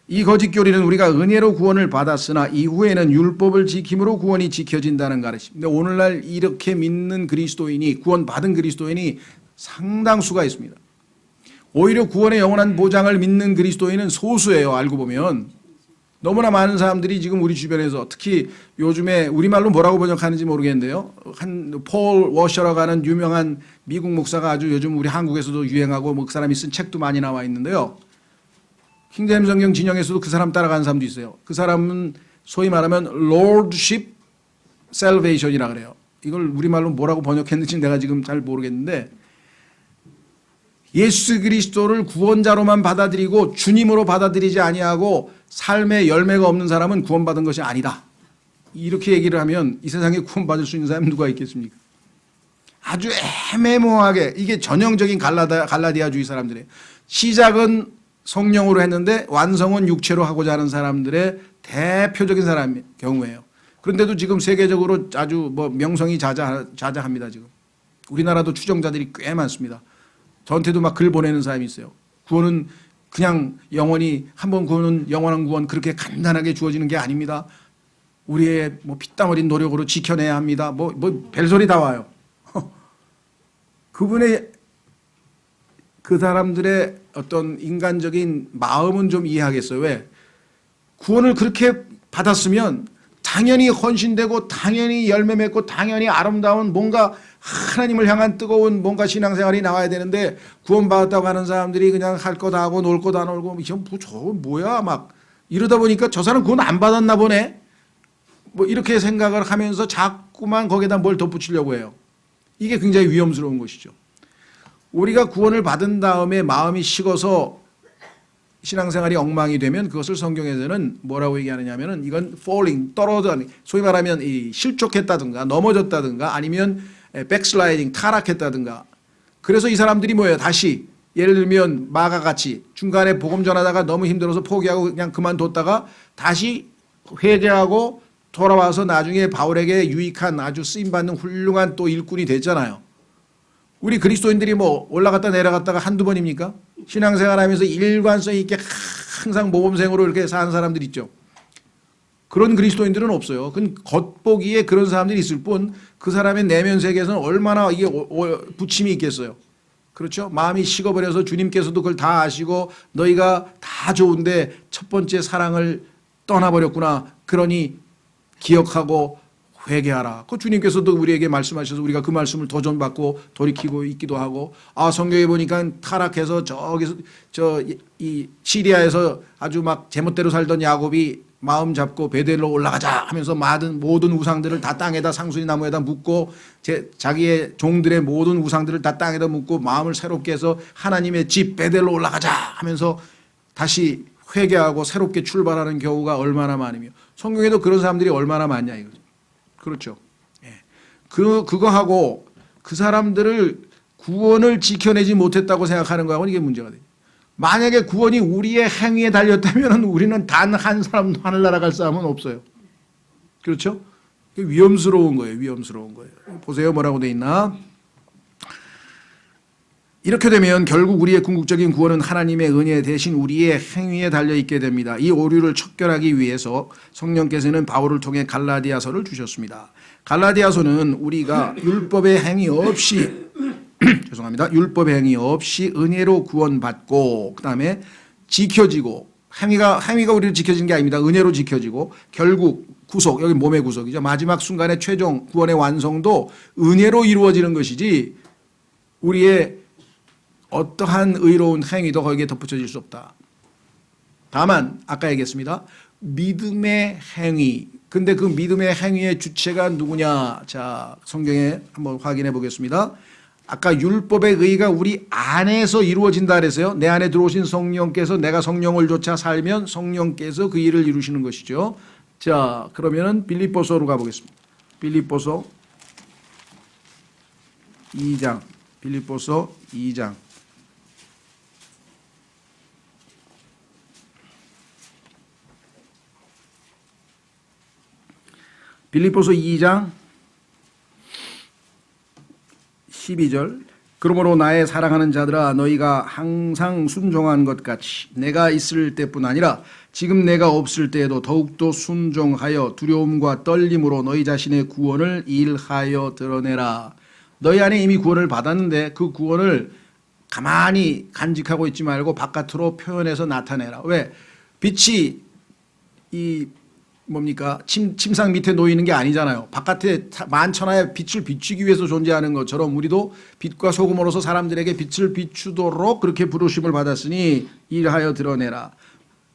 이 거짓 교리는 우리가 은혜로 구원을 받았으나 이후에는 율법을 지킴으로 구원이 지켜진다는 가르침인데, 오늘날 이렇게 믿는 그리스도인이, 구원받은 그리스도인이 상당수가 있습니다. 오히려 구원의 영원한 보장을 믿는 그리스도인은 소수예요. 알고 보면 너무나 많은 사람들이 지금 우리 주변에서, 특히 요즘에 우리말로 뭐라고 번역하는지 모르겠는데요, 한 폴 워셔라고 하는 유명한 미국 목사가 아주 요즘 우리 한국에서도 유행하고 그 사람이 쓴 책도 많이 나와 있는데요, 킹제임스 성경 진영에서도 그 사람 따라가는 사람도 있어요. 그 사람은 소위 말하면 Lordship Salvation이라 그래요. 이걸 우리말로 뭐라고 번역했는지 내가 지금 잘 모르겠는데, 예수 그리스도를 구원자로만 받아들이고 주님으로 받아들이지 아니하고 삶의 열매가 없는 사람은 구원받은 것이 아니다. 이렇게 얘기를 하면 이 세상에 구원받을 수 있는 사람이 누가 있겠습니까? 아주 애매모호하게, 이게 전형적인 갈라디아주의 사람들이에요. 시작은 성령으로 했는데 완성은 육체로 하고자 하는 사람들의 대표적인 사람의 경우예요. 그런데도 지금 세계적으로 아주 명성이 자자합니다. 지금 우리나라도 추종자들이 꽤 많습니다. 저한테도 막 글 보내는 사람이 있어요. 구원은 그냥 영원히 한번 구원은 영원한 구원 그렇게 간단하게 주어지는 게 아닙니다. 우리의 피땀 흘린 노력으로 지켜내야 합니다. 별소리 다 와요. 그분의, 그 사람들의 어떤 인간적인 마음은 좀 이해하겠어요. 왜? 구원을 그렇게 받았으면 당연히 헌신되고 당연히 열매 맺고 당연히 아름다운 뭔가 하나님을 향한 뜨거운 뭔가 신앙생활이 나와야 되는데, 구원받았다고 하는 사람들이 그냥 할 거 다 하고 놀 거 다 놀고 저거 뭐야 막 이러다 보니까 저 사람 구원 안 받았나 보네 이렇게 생각을 하면서 자꾸만 거기다 뭘 덧붙이려고 해요. 이게 굉장히 위험스러운 것이죠. 우리가 구원을 받은 다음에 마음이 식어서 신앙생활이 엉망이 되면 그것을 성경에서는 뭐라고 얘기하느냐면은 이건 falling, 떨어져, 소위 말하면 실족했다든가 넘어졌다든가 아니면 백슬라이딩, 타락했다든가. 그래서 이 사람들이 뭐예요? 다시 예를 들면 마가같이 중간에 복음 전하다가 너무 힘들어서 포기하고 그냥 그만뒀다가 다시 회개하고 돌아와서 나중에 바울에게 유익한 아주 쓰임받는 훌륭한 또 일꾼이 됐잖아요. 우리 그리스도인들이 올라갔다 내려갔다가 한두 번입니까? 신앙생활하면서 일관성 있게 항상 모범생으로 이렇게 사는 사람들 있죠. 그런 그리스도인들은 없어요. 그건 겉보기에 그런 사람들이 있을 뿐 그 사람의 내면 세계에서는 얼마나 이게 부침이 있겠어요. 그렇죠? 마음이 식어버려서 주님께서도 그걸 다 아시고 너희가 다 좋은데 첫 번째 사랑을 떠나버렸구나. 그러니 기억하고 회개하라. 그 주님께서도 우리에게 말씀하셔서 우리가 그 말씀을 도전받고 돌이키고 있기도 하고, 성경에 보니까 타락해서 저기서 이 시리아에서 아주 막 제멋대로 살던 야곱이 마음 잡고 베델로 올라가자 하면서 모든 우상들을 다 땅에다 상수리 나무에다 묻고 자기의 종들의 모든 우상들을 다 땅에다 묻고 마음을 새롭게 해서 하나님의 집 베델로 올라가자 하면서 다시 회개하고 새롭게 출발하는 경우가 얼마나 많으며, 성경에도 그런 사람들이 얼마나 많냐 이거죠. 그렇죠. 그거 하고 그 사람들을 구원을 지켜내지 못했다고 생각하는 거하고는 이게 문제가 돼요. 만약에 구원이 우리의 행위에 달렸다면 우리는 단 한 사람도 하늘나라 갈 사람은 없어요. 그렇죠? 위험스러운 거예요. 위험스러운 거예요. 보세요. 뭐라고 돼 있나? 이렇게 되면 결국 우리의 궁극적인 구원은 하나님의 은혜 대신 우리의 행위에 달려 있게 됩니다. 이 오류를 척결하기 위해서 성령께서는 바울을 통해 갈라디아서를 주셨습니다. 갈라디아서는 우리가 율법의 행위 없이 죄송합니다. 율법 행위 없이 은혜로 구원받고 그다음에 지켜지고 행위가 우리를 지켜지는 게 아닙니다. 은혜로 지켜지고 결국 구속, 여기 몸의 구속이죠. 마지막 순간의 최종 구원의 완성도 은혜로 이루어지는 것이지 우리의 어떠한 의로운 행위도 거기에 덧붙여질 수 없다. 다만 아까 얘기했습니다. 믿음의 행위. 근데 그 믿음의 행위의 주체가 누구냐? 자, 성경에 한번 확인해 보겠습니다. 아까 율법의 의가 우리 안에서 이루어진다 그랬어요. 내 안에 들어오신 성령께서 내가 성령을 쫓아 살면 성령께서 그 일을 이루시는 것이죠. 자, 그러면은 빌립보서로 가보겠습니다. 빌립보서 2장. 빌립보서 2장. 빌립보서 2장 12절. 그러므로 나의 사랑하는 자들아 너희가 항상 순종한 것 같이 내가 있을 때뿐 아니라 지금 내가 없을 때에도 더욱더 순종하여 두려움과 떨림으로 너희 자신의 구원을 일하여 드러내라. 너희 안에 이미 구원을 받았는데 그 구원을 가만히 간직하고 있지 말고 바깥으로 표현해서 나타내라. 왜? 빛이 이 뭡니까? 침상 밑에 놓이는 게 아니잖아요. 바깥에 만천하의 빛을 비추기 위해서 존재하는 것처럼 우리도 빛과 소금으로서 사람들에게 빛을 비추도록 그렇게 부르심을 받았으니 일하여 드러내라.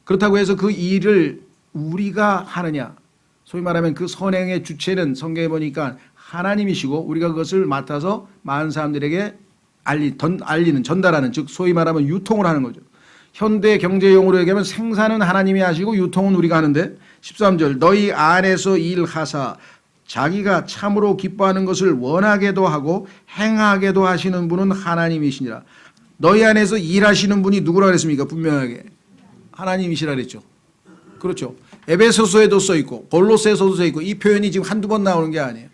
그렇다고 해서 그 일을 우리가 하느냐? 소위 말하면 그 선행의 주체는 성경에 보니까 하나님이시고 우리가 그것을 맡아서 많은 사람들에게 알리는 전달하는, 즉 소위 말하면 유통을 하는 거죠. 현대 경제용어로 얘기하면 생산은 하나님이 하시고 유통은 우리가 하는데 13절 너희 안에서 일하사 자기가 참으로 기뻐하는 것을 원하게도 하고 행하게도 하시는 분은 하나님이시니라. 너희 안에서 일하시는 분이 누구라 그랬습니까? 분명하게 하나님이시라 그랬죠. 그렇죠. 에베소서에도 써있고 골로새서도 써있고 이 표현이 지금 한두 번 나오는 게 아니에요.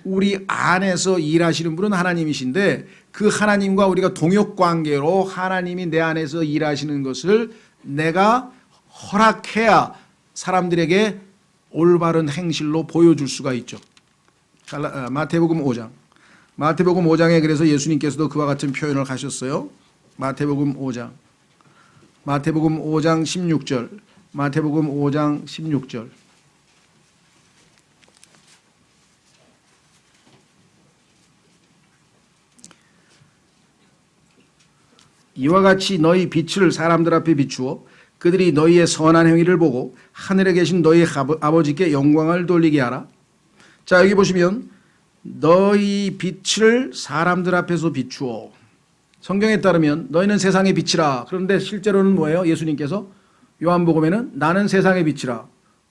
우리 안에서 일하시는 분은 하나님이신데 그 하나님과 우리가 동역관계로 하나님이 내 안에서 일하시는 것을 내가 허락해야 사람들에게 올바른 행실로 보여줄 수가 있죠. 마태복음 5장. 마태복음 5장에 그래서 예수님께서도 그와 같은 표현을 하셨어요. 마태복음 5장. 마태복음 5장 16절. 마태복음 5장 16절. 이와 같이 너희 빛을 사람들 앞에 비추어 그들이 너희의 선한 행위를 보고 하늘에 계신 너희 아버지께 영광을 돌리게 하라. 자, 여기 보시면 너희 빛을 사람들 앞에서 비추어. 성경에 따르면 너희는 세상의 빛이라. 그런데 실제로는 뭐예요? 예수님께서 요한복음에는 나는 세상의 빛이라.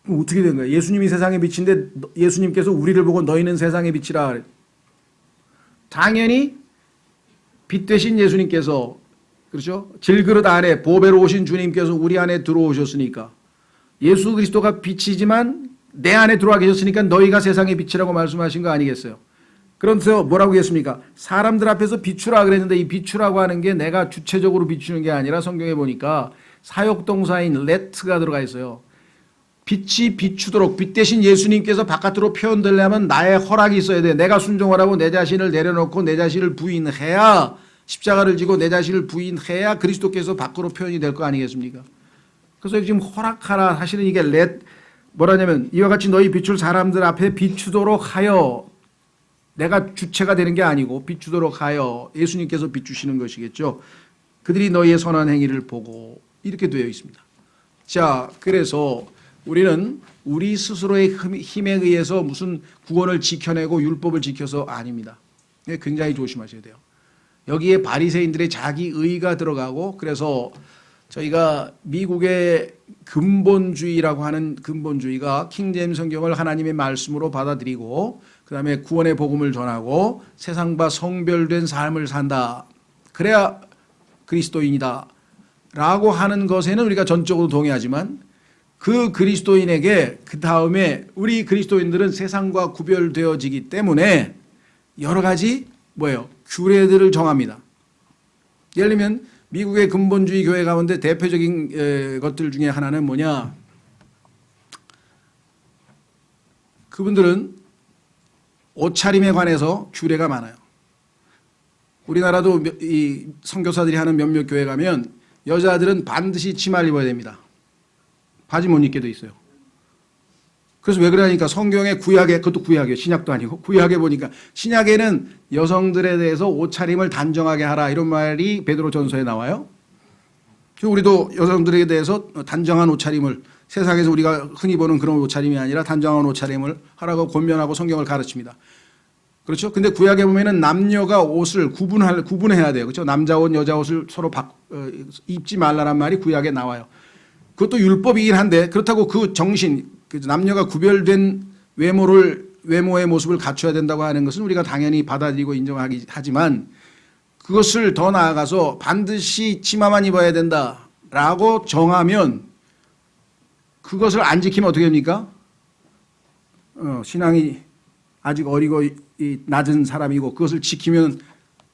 어떻게 된 거예요? 예수님이 세상의 빛인데 예수님께서 우리를 보고 너희는 세상의 빛이라. 당연히 빛 되신 예수님께서, 그렇죠? 질그릇 안에 보배로 오신 주님께서 우리 안에 들어오셨으니까 예수 그리스도가 빛이지만 내 안에 들어와 계셨으니까 너희가 세상의 빛이라고 말씀하신 거 아니겠어요? 그래서 뭐라고 했습니까? 사람들 앞에서 비추라 그랬는데 이 비추라고 하는 게 내가 주체적으로 비추는 게 아니라 성경에 보니까 사역동사인 let가 들어가 있어요. 빛이 비추도록, 빛 대신 예수님께서 바깥으로 표현되려면 나의 허락이 있어야 돼. 내가 순종하라고 내 자신을 내려놓고 내 자신을 부인해야, 십자가를 지고 내 자신을 부인해야 그리스도께서 밖으로 표현이 될 거 아니겠습니까? 그래서 지금 허락하라 하시는 이게 뭐라냐면 이와 같이 너희 빛을 사람들 앞에 비추도록 하여, 내가 주체가 되는 게 아니고 비추도록 하여 예수님께서 비추시는 것이겠죠. 그들이 너희의 선한 행위를 보고, 이렇게 되어 있습니다. 자, 그래서 우리는 우리 스스로의 힘에 의해서 무슨 구원을 지켜내고 율법을 지켜서 아닙니다. 굉장히 조심하셔야 돼요. 여기에 바리새인들의 자기 의가 들어가고, 그래서 저희가 미국의 근본주의라고 하는 근본주의가 킹제임스 성경을 하나님의 말씀으로 받아들이고 그다음에 구원의 복음을 전하고 세상과 성별된 삶을 산다. 그래야 그리스도인이다. 라고 하는 것에는 우리가 전적으로 동의하지만 그 그리스도인에게 그 다음에 우리 그리스도인들은 세상과 구별되어지기 때문에 여러 가지 규례들을 정합니다. 예를 들면 미국의 근본주의 교회 가운데 대표적인 것들 중에 하나는 뭐냐? 그분들은 옷차림에 관해서 규례가 많아요. 우리나라도 이 선교사들이 하는 몇몇 교회 가면 여자들은 반드시 치마를 입어야 됩니다. 바지 못 입게 돼 있어요. 그래서 왜 그러니까 성경에 구약에, 그것도 구약이에요. 신약도 아니고 구약에 보니까 신약에는 여성들에 대해서 옷차림을 단정하게 하라 이런 말이 베드로전서에 나와요. 우리도 여성들에 대해서 단정한 옷차림을, 세상에서 우리가 흔히 보는 그런 옷차림이 아니라 단정한 옷차림을 하라고 권면하고 성경을 가르칩니다. 그렇죠? 근데 구약에 보면은 남녀가 옷을 구분해야 돼요. 그렇죠? 남자 옷, 여자 옷을 서로 입지 말라란 말이 구약에 나와요. 그것도 율법이긴 한데 그렇다고 그 정신, 남녀가 구별된 외모의 모습을 갖춰야 된다고 하는 것은 우리가 당연히 받아들이고 인정하지만 그것을 더 나아가서 반드시 치마만 입어야 된다라고 정하면 그것을 안 지키면 어떻게 됩니까? 신앙이 아직 어리고 낮은 사람이고 그것을 지키면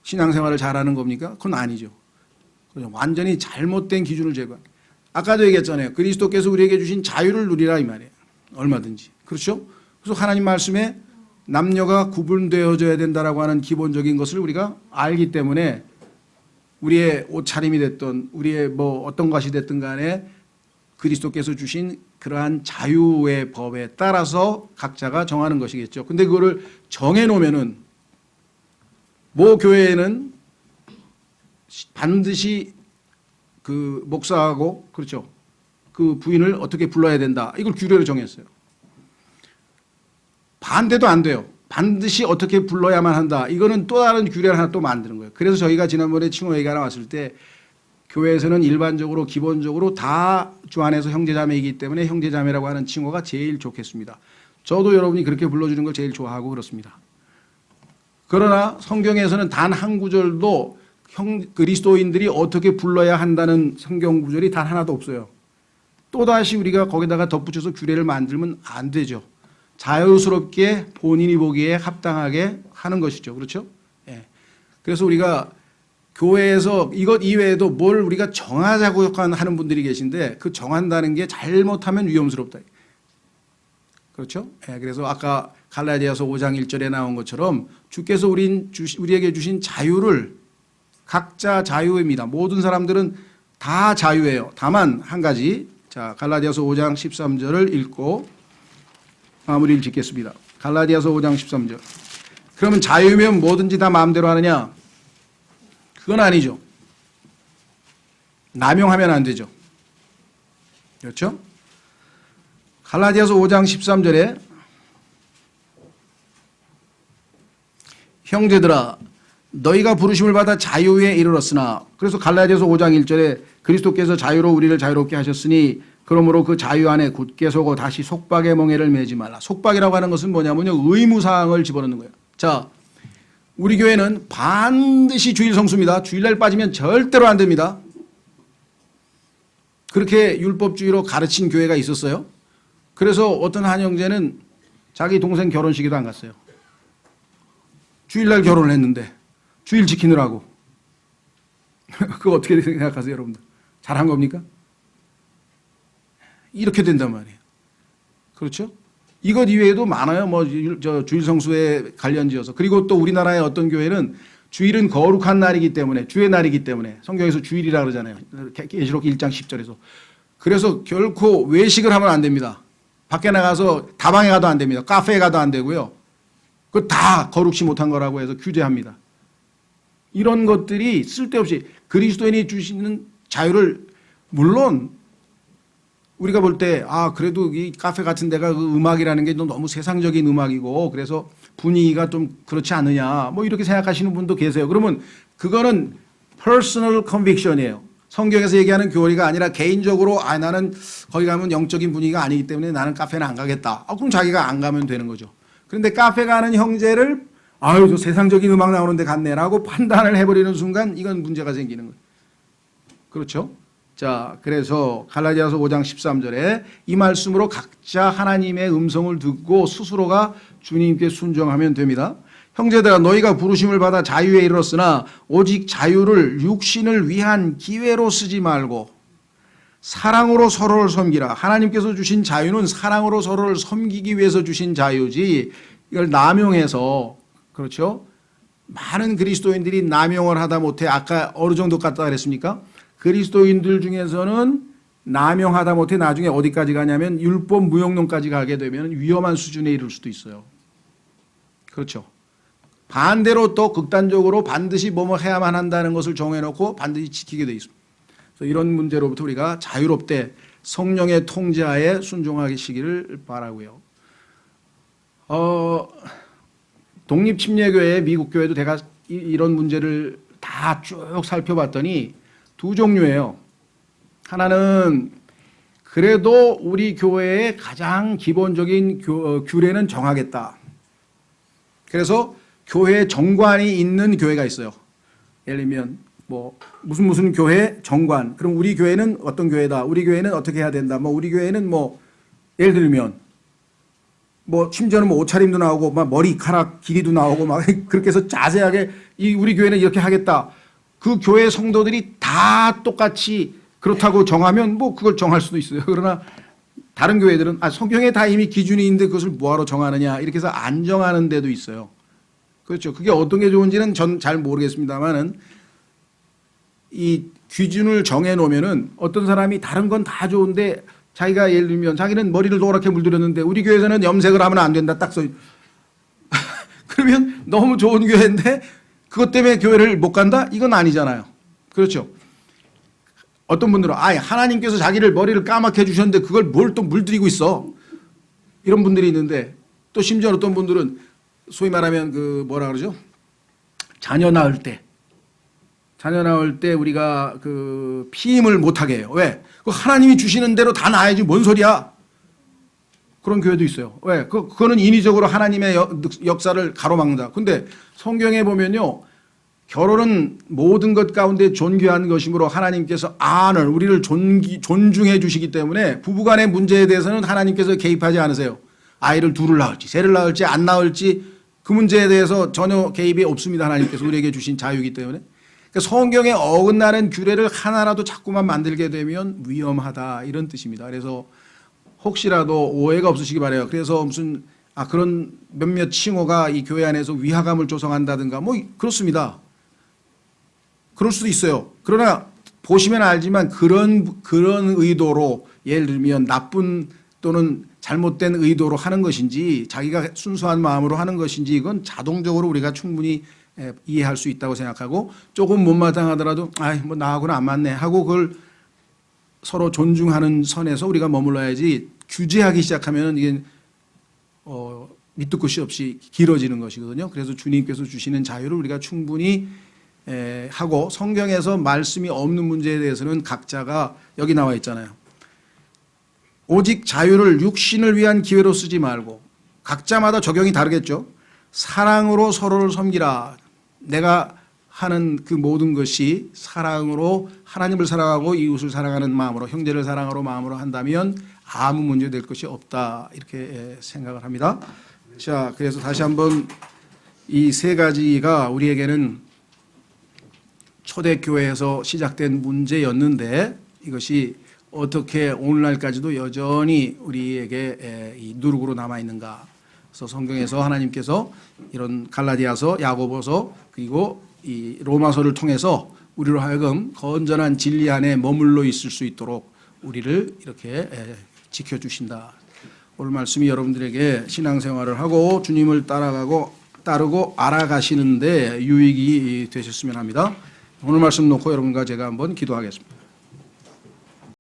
신앙생활을 잘하는 겁니까? 그건 아니죠. 완전히 잘못된 기준을 제거한. 아까도 얘기했잖아요. 그리스도께서 우리에게 주신 자유를 누리라 이 말이에요. 얼마든지. 그렇죠? 그래서 하나님 말씀에 남녀가 구분되어져야 된다라고 하는 기본적인 것을 우리가 알기 때문에 우리의 옷차림이 됐든 우리의 뭐 어떤 것이 됐든 간에 그리스도께서 주신 그러한 자유의 법에 따라서 각자가 정하는 것이겠죠. 근데 그거를 정해놓으면은 모 교회에는 반드시 그 목사하고 그렇죠. 그 부인을 어떻게 불러야 된다. 이걸 규례로 정했어요. 반대도 안 돼요. 반드시 어떻게 불러야만 한다. 이거는 또 다른 규례를 하나 또 만드는 거예요. 그래서 저희가 지난번에 칭호 얘기가 나왔을 때 교회에서는 일반적으로 기본적으로 다 주 안에서 형제자매이기 때문에 형제자매라고 하는 칭호가 제일 좋겠습니다. 저도 여러분이 그렇게 불러주는 걸 제일 좋아하고 그렇습니다. 그러나 성경에서는 단 한 구절도 그리스도인들이 어떻게 불러야 한다는 성경 구절이 단 하나도 없어요. 또다시 우리가 거기다가 덧붙여서 규례를 만들면 안 되죠. 자유스럽게 본인이 보기에 합당하게 하는 것이죠. 그렇죠? 예. 그래서 우리가 교회에서 이것 이외에도 뭘 우리가 정하자고 하는 분들이 계신데 그 정한다는 게 잘못하면 위험스럽다. 그렇죠? 예. 그래서 아까 갈라디아서 5장 1절에 나온 것처럼 주께서 우리에게 주신 자유를 각자 자유입니다. 모든 사람들은 다 자유예요. 다만 한 가지, 자 갈라디아서 5장 13절을 읽고 마무리를 짓겠습니다. 갈라디아서 5장 13절. 그러면 자유면 뭐든지 다 마음대로 하느냐? 그건 아니죠. 남용하면 안 되죠. 그렇죠? 갈라디아서 5장 13절에 형제들아 너희가 부르심을 받아 자유에 이르렀으나, 그래서 갈라디아서 5장 1절에 그리스도께서 자유로 우리를 자유롭게 하셨으니 그러므로 그 자유 안에 굳게 서고 다시 속박의 멍에를 매지 말라. 속박이라고 하는 것은 뭐냐면요, 의무사항을 집어넣는 거예요. 자, 우리 교회는 반드시 주일 성수입니다. 주일날 빠지면 절대로 안 됩니다. 그렇게 율법주의로 가르친 교회가 있었어요. 그래서 어떤 한 형제는 자기 동생 결혼식에도 안 갔어요. 주일날 결혼을 했는데 주일 지키느라고. 그거 어떻게 생각하세요, 여러분들? 잘한 겁니까? 이렇게 된단 말이에요. 그렇죠? 이것 이외에도 많아요. 뭐 주일 성수에 관련지어서. 그리고 또 우리나라의 어떤 교회는 주일은 거룩한 날이기 때문에, 주의 날이기 때문에 성경에서 주일이라 그러잖아요. 계시록 1장 10절에서. 그래서 결코 외식을 하면 안 됩니다. 밖에 나가서 다방에 가도 안 됩니다. 카페에 가도 안 되고요. 그거 다 거룩치 못한 거라고 해서 규제합니다. 이런 것들이 쓸데없이 그리스도인이 주시는 자유를, 물론 우리가 볼 때 그래도 이 카페 같은 데가 그 음악이라는 게 너무 세상적인 음악이고 그래서 분위기가 좀 그렇지 않느냐 뭐 이렇게 생각하시는 분도 계세요. 그러면 그거는 personal conviction이에요. 성경에서 얘기하는 교리가 아니라 개인적으로 나는 거기 가면 영적인 분위기가 아니기 때문에 나는 카페는 안 가겠다. 그럼 자기가 안 가면 되는 거죠. 그런데 카페 가는 형제를 저 세상적인 음악 나오는 데 갔네라고 판단을 해버리는 순간 이건 문제가 생기는 거예요. 그렇죠? 자, 그래서 갈라디아서 5장 13절에 이 말씀으로 각자 하나님의 음성을 듣고 스스로가 주님께 순종하면 됩니다. 형제들아 너희가 부르심을 받아 자유에 이르렀으나 오직 자유를 육신을 위한 기회로 쓰지 말고 사랑으로 서로를 섬기라. 하나님께서 주신 자유는 사랑으로 서로를 섬기기 위해서 주신 자유지 이걸 남용해서, 그렇죠? 많은 그리스도인들이 남용을 하다 못해 아까 어느 정도 갔다 그랬습니까? 그리스도인들 중에서는 남용하다 못해 나중에 어디까지 가냐면 율법 무용론까지 가게 되면 위험한 수준에 이를 수도 있어요. 그렇죠. 반대로 또 극단적으로 반드시 뭐뭐 해야만 한다는 것을 정해놓고 반드시 지키게 돼 있습니다. 그래서 이런 문제로부터 우리가 자유롭되 성령의 통제하에 순종하시기를 바라고요. 독립침례교회, 미국 교회도 제가 이런 문제를 다 쭉 살펴봤더니 두 종류예요. 하나는 그래도 우리 교회의 가장 기본적인 규례는 정하겠다. 그래서 교회 정관이 있는 교회가 있어요. 예를 들면 뭐 무슨 교회 정관. 그럼 우리 교회는 어떤 교회다. 우리 교회는 어떻게 해야 된다. 뭐 우리 교회는 뭐 예를 들면 뭐 심지어는 뭐 옷차림도 나오고 막 머리카락 길이도 나오고 막 그렇게 해서 자세하게 우리 교회는 이렇게 하겠다. 그 교회 성도들이 다 똑같이 그렇다고 정하면 뭐 그걸 정할 수도 있어요. 그러나 다른 교회들은 성경에 다 이미 기준이 있는데 그것을 뭐하러 정하느냐 이렇게 해서 안 정하는 데도 있어요. 그렇죠. 그게 어떤 게 좋은지는 전 잘 모르겠습니다만은 이 기준을 정해 놓으면은 어떤 사람이 다른 건 다 좋은데 자기가 예를 들면 자기는 머리를 노랗게 물들였는데 우리 교회에서는 염색을 하면 안 된다 딱 써. 그러면 너무 좋은 교회인데 그것 때문에 교회를 못 간다? 이건 아니잖아요. 그렇죠. 어떤 분들은 하나님께서 자기를 머리를 까맣게 해주셨는데 그걸 뭘 또 물들이고 있어. 이런 분들이 있는데 또 심지어 어떤 분들은 소위 말하면 그 뭐라 그러죠? 자녀 낳을 때 우리가 그 피임을 못하게 해요. 왜? 그 하나님이 주시는 대로 다 낳아야지 뭔 소리야? 그런 교회도 있어요. 왜? 그거는 인위적으로 하나님의 역사를 가로막는다. 근데 성경에 보면요. 결혼은 모든 것 가운데 존귀한 것이므로 하나님께서 우리를 존중해 주시기 때문에 부부간의 문제에 대해서는 하나님께서 개입하지 않으세요. 아이를 둘을 낳을지 셋을 낳을지 안 낳을지 그 문제에 대해서 전혀 개입이 없습니다. 하나님께서 우리에게 주신 자유이기 때문에. 그러니까 성경에 어긋나는 규례를 하나라도 자꾸만 만들게 되면 위험하다 이런 뜻입니다. 그래서 혹시라도 오해가 없으시기 바라요. 그래서 무슨 그런 몇몇 칭호가 이 교회 안에서 위화감을 조성한다든가 뭐 그렇습니다. 그럴 수도 있어요. 그러나 보시면 알지만 그런 의도로 예를 들면 나쁜 또는 잘못된 의도로 하는 것인지 자기가 순수한 마음으로 하는 것인지 이건 자동적으로 우리가 충분히 이해할 수 있다고 생각하고 조금 못마땅하더라도 뭐 나하고는 안 맞네 하고 그걸 서로 존중하는 선에서 우리가 머물러야지 규제하기 시작하면 이게 밑도 끝이 없이 길어지는 것이거든요. 그래서 주님께서 주시는 자유를 우리가 충분히 하고 성경에서 말씀이 없는 문제에 대해서는 각자가 여기 나와 있잖아요. 오직 자유를 육신을 위한 기회로 쓰지 말고 각자마다 적용이 다르겠죠. 사랑으로 서로를 섬기라. 내가 하는 그 모든 것이 사랑으로 하나님을 사랑하고 이웃을 사랑하는 마음으로 형제를 사랑하는 마음으로 한다면 아무 문제 될 것이 없다 이렇게 생각을 합니다. 자, 그래서 다시 한번 이 세 가지가 우리에게는 초대교회에서 시작된 문제였는데 이것이 어떻게 오늘날까지도 여전히 우리에게 이 누룩으로 남아있는가. 그래서 성경에서 하나님께서 이런 갈라디아서, 야고보서 그리고 이 로마서를 통해서 우리로 하여금 건전한 진리 안에 머물러 있을 수 있도록 우리를 이렇게 지켜주신다. 오늘 말씀이 여러분들에게 신앙생활을 하고 주님을 따르고 알아가시는데 유익이 되셨으면 합니다. 오늘 말씀 놓고 여러분과 제가 한번 기도하겠습니다.